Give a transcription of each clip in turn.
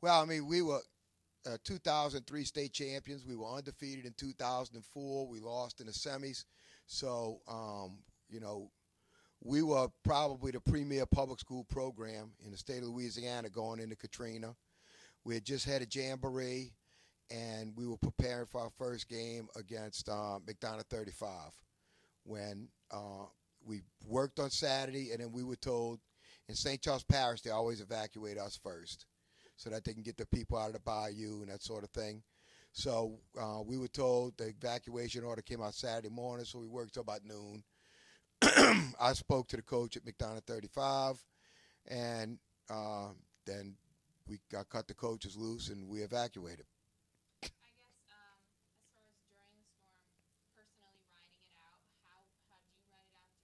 Well, I mean, we were 2003 state champions. We were undefeated in 2004. We lost in the semis. So, you know, we were probably the premier public school program in the state of Louisiana going into Katrina. We had just had a jamboree, and we were preparing for our first game against McDonough 35 when we worked on Saturday, and then we were told in St. Charles Parish they always evacuate us first so that they can get the people out of the bayou and that sort of thing. So we were told the evacuation order came out Saturday morning, so we worked till about noon. I spoke to the coach at McDonough 35, and then I cut the coaches loose and we evacuated. I guess as far as during the storm, personally riding it out, how did you ride it out?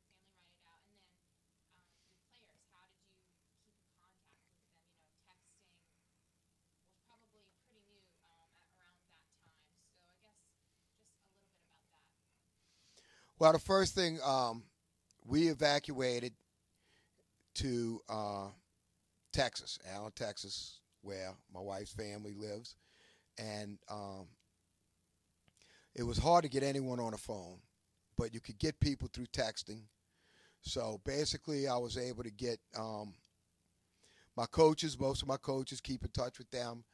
Did your family ride it out? And then your players, how did you keep in contact with them? You know, texting was probably pretty new around that time. So I guess just a little bit about that. Well, the first thing, we evacuated to Texas, Allen, Texas, where my wife's family lives. And it was hard to get anyone on the phone, but you could get people through texting. So basically, I was able to get my coaches, most of my coaches, keep in touch with them,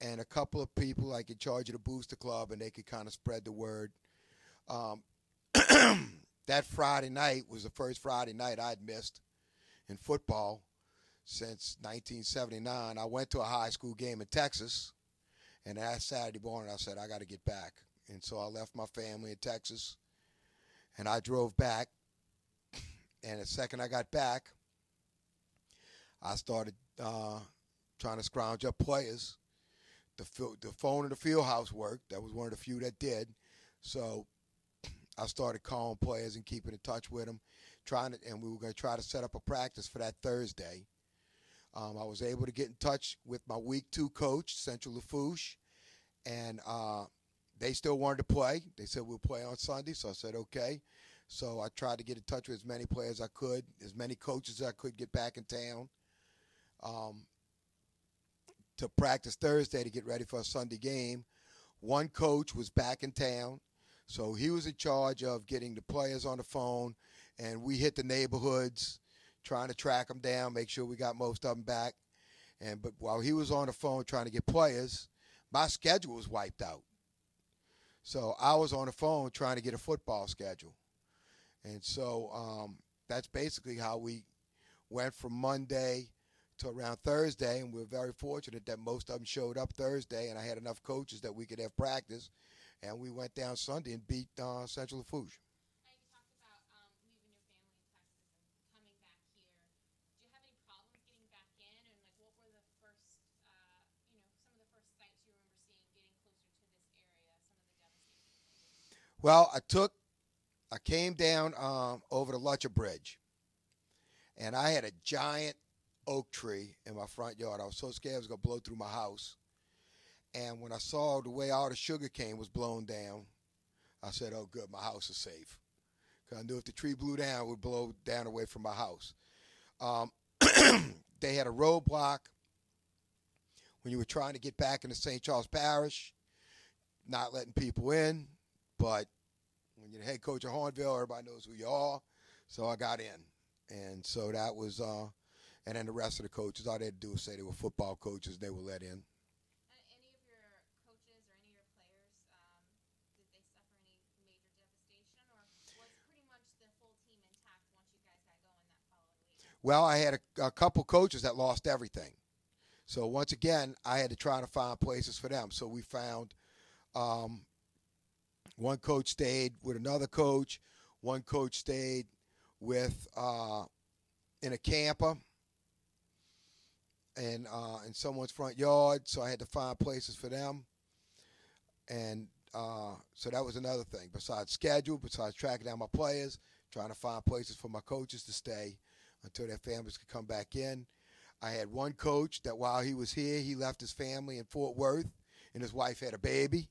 and a couple of people like in charge of the Booster Club, and they could kind of spread the word. That Friday night was the first Friday night I'd missed in football since 1979. I went to a high school game in Texas, and that Saturday morning I said, I got to get back. And so I left my family in Texas, and I drove back. And the second I got back, I started trying to scrounge up players. The phone in the field house worked. That was one of the few that did. So I started calling players and keeping in touch with them, and we were going to try to set up a practice for that Thursday. I was able to get in touch with my week 2 coach, Central Lafourche, and they still wanted to play. They said we'll play on Sunday, so I said okay. So I tried to get in touch with as many players as I could, as many coaches as I could get back in town to practice Thursday to get ready for a Sunday game. One coach was back in town. So he was in charge of getting the players on the phone, and we hit the neighborhoods trying to track them down, make sure we got most of them back. But while he was on the phone trying to get players, my schedule was wiped out. So I was on the phone trying to get a football schedule. And so that's basically how we went from Monday to around Thursday, and we were very fortunate that most of them showed up Thursday, and I had enough coaches that we could have practice. And we went down Sunday and beat Central Lafourche. Now you talked about leaving your family in Texas and coming back here. Did you have any problems getting back in? And like, what were the first, some of the first sights you remember seeing getting closer to this area? Some of the devastation. Well, I came down over the Lutcher Bridge, and I had a giant oak tree in my front yard. I was so scared it was going to blow through my house. And when I saw the way all the sugar cane was blown down, I said, oh, good, my house is safe. Because I knew if the tree blew down, it would blow down away from my house. They had a roadblock when you were trying to get back into St. Charles Parish, not letting people in. But when you're the head coach of Hahnville, everybody knows who you are. So I got in. And so that was, and then the rest of the coaches, all they had to do was say they were football coaches, they were let in. Well, I had a couple coaches that lost everything. So once again, I had to try to find places for them. So we found one coach stayed with another coach. One coach stayed with in a camper and in someone's front yard. So I had to find places for them. And so that was another thing. Besides schedule, besides tracking down my players, trying to find places for my coaches to stay until their families could come back in. I had one coach that while he was here, he left his family in Fort Worth, and his wife had a baby.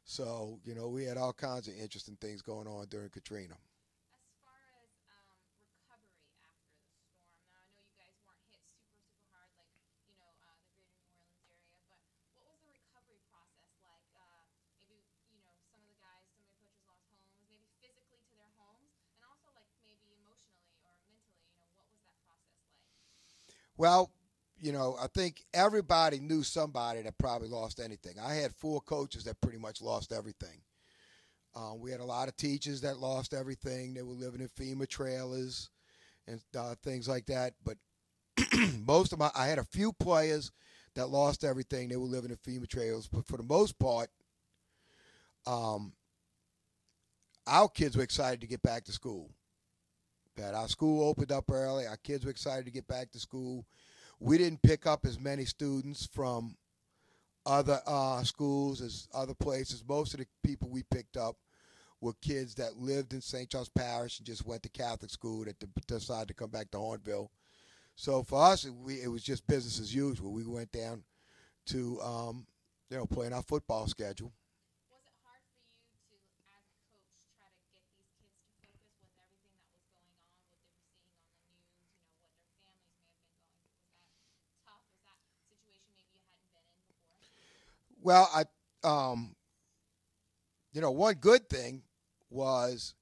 So, we had all kinds of interesting things going on during Katrina. As far as recovery after the storm, now I know you guys weren't hit super, super hard like, the greater New Orleans Well, I think everybody knew somebody that probably lost anything. I had 4 coaches that pretty much lost everything. We had a lot of teachers that lost everything. They were living in FEMA trailers and things like that. But I had a few players that lost everything. They were living in FEMA trailers. But for the most part, our kids were excited to get back to school. That our school opened up early. Our kids were excited to get back to school. We didn't pick up as many students from other schools as other places. Most of the people we picked up were kids that lived in St. Charles Parish and just went to Catholic school that decided to come back to Hahnville. So for us, it was just business as usual. We went down to playing our football schedule. Was it hard for you to, as a coach, try to get these kids to focus with everything that was going on, what they were seeing on the news, what their families may have been going through? Was that tough? Was that a situation maybe you hadn't been in before? Well, one good thing was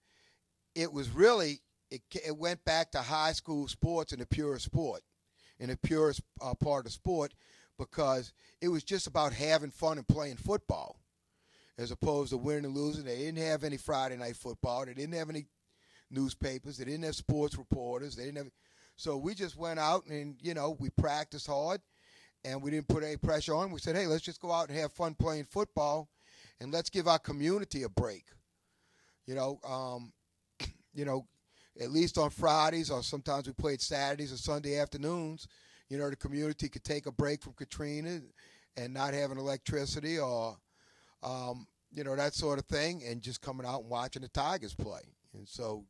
it was really it went back to high school sports and the purest sport, in the purest part of sport, because it was just about having fun and playing football, as opposed to winning and losing. They didn't have any Friday night football. They didn't have any newspapers. They didn't have sports reporters. So we just went out and we practiced hard, and we didn't put any pressure on. We said, hey, let's just go out and have fun playing football, and let's give our community a break. At least on Fridays, or sometimes we played Saturdays or Sunday afternoons, the community could take a break from Katrina and not having electricity or, that sort of thing, and just coming out and watching the Tigers play. And so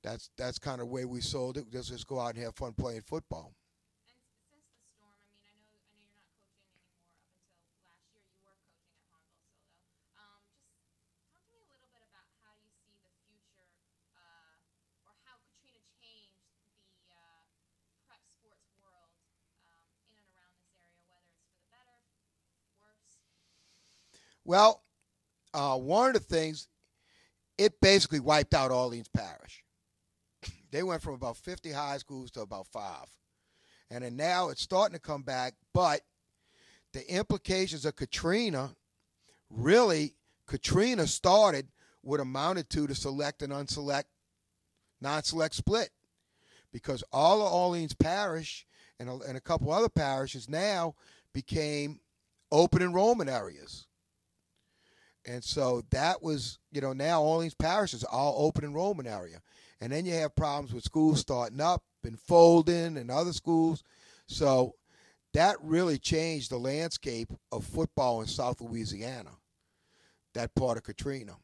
that's kind of the way we sold it. Just go out and have fun playing football. And since the storm, I mean, I know you're not coaching anymore. Up until last year, you were coaching at Hahnville still, though. Just talk to me a little bit about how you see the future, or how Katrina changed the prep sports world in and around this area, whether it's for the better, worse. Well, one of the things, it basically wiped out Orleans Parish. They went from about 50 high schools to about 5. And then now it's starting to come back, but the implications of Katrina, Katrina started what amounted to the select and non-select split. Because all of Orleans Parish and a couple other parishes now became open enrollment areas. And so that was, now Orleans Parish is all open enrollment area. And then you have problems with schools starting up and folding and other schools. So that really changed the landscape of football in South Louisiana, that part of Katrina.